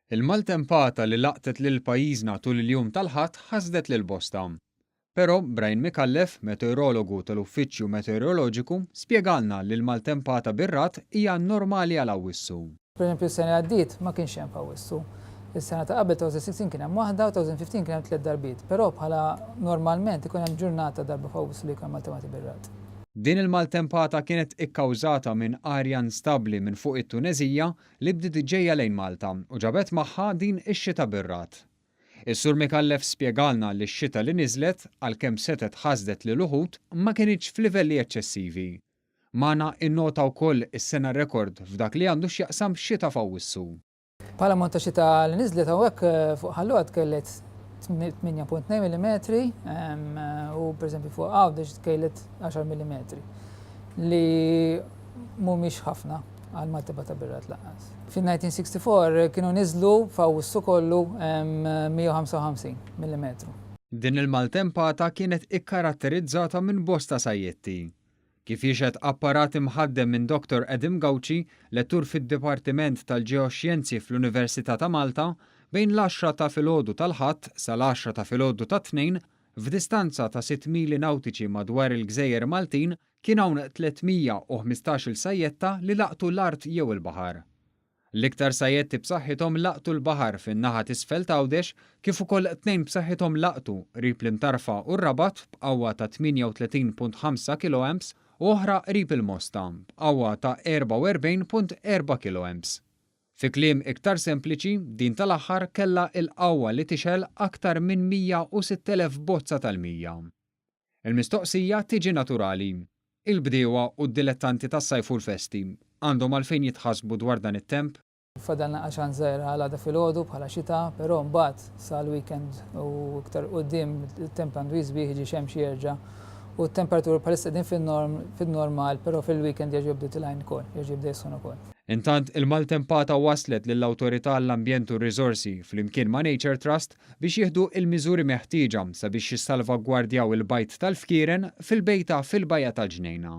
Il-maltempata li laqtet lil pajjiżna tul il-jum tal-Ħadd ħasdet lil bosta. Però Brian Mikallef, meteorologu tal-Uffiċċju Meteoroloġiku, spjegalna li l-maltempata bir-Rat hija normali għal Awwissu. Per s-sena għaddiet ma kienx hemm f'Awwissu. Is-sena ta' qabel 2016 kien hemm waħda u 2015 kien hemm 3 darbiet, però bħala normalment ikun hemm ġurnata darba f'Awwissu li jkun maltempati bir-Rat. Din il-maltempata kienet ikkawżata minn arja instabbli minn fuq it-Tunezija li bdiet ġejja lejn Malta u ġabet magħha din ix-xita bir-Rat. Is-Sur Mikallef spjegalna li x-xita li niżlet għalkemm setet ħasdet lil uħud ma kienx f'livelli eċċessivi. Magħna innota wkoll is-sena rekord f'dak li għandu x'jaqsam xita f'Awwissu. Bħala monta xita li niżlet hawnhekk fuq ħalluqat kellet 8.2 mm u pereżempju fuq Għawdex kellet 10 mm li mhumiex ħafna għal maltempata bir-Rat laqqas. Fin-1964 kienu niżlu f'Awwissu kollu 155 mm. Din il-maltempata kienet ikkaratterizzata minn bosta sajjetti. Kif jixed apparat imħaddem minn Dr. Edim Gawci, lettur fid-Dipartiment tal-Ġeoxjenzi fl-Università ta' Malta, bejn l-10 ta' filgħodu tal-Ħadd sal-10 ta' filgħodu ta' Tnejn, f'distanza ta' 6 mili nawtiċi madwar il-Gżejjer Maltin kien hawn 315 sajjetta li laqtu l-art jew il-baħar. L-iktar sajjetti b'saħħithom laqtu l-baħar fin-naħa t'isfel ta' Għawdex kif ukoll 2 b'saħħithom laqtu qrib l-Imtarfa u r-Rabat b'qawwa ta' 38.5 kA u oħra qrib il-Mosta b'qawwa ta' 44.4 kA. Fi kliem iktar sempliċi, din tal-aħħar kellha l-qawwa li tixel aktar minn 106,000 bozza tal-mija. Il-mistoqsija tiġi naturali. Il-bdiewa u d-dilettanti tas-sajf u l-festi għandhom għalfejn jitħassbu dwar dan it-temp? Fadalna għaxan żgħira għal filgħodu bħala xita, però mbagħad sal-weekend u iktar quddiem il-temp għandu jisbieħ jiġi xemx jerġa' u t-temperatura bħalissa qegħdin fin-normal, però fil-weekend jerġa' jibda tilgħin ukoll, jerġa' jibda jissun ukoll. Intant il-maltempata waslet lill-Awtorità għall-Ambjent u r-Riżorsi flimkien ma' Nature Trust biex jieħdu il-miżuri meħtieġa sabiex jissalvagwardjaw il-bajt tal-fkieren fil-bejta fil-bajja tal-Ġnejna.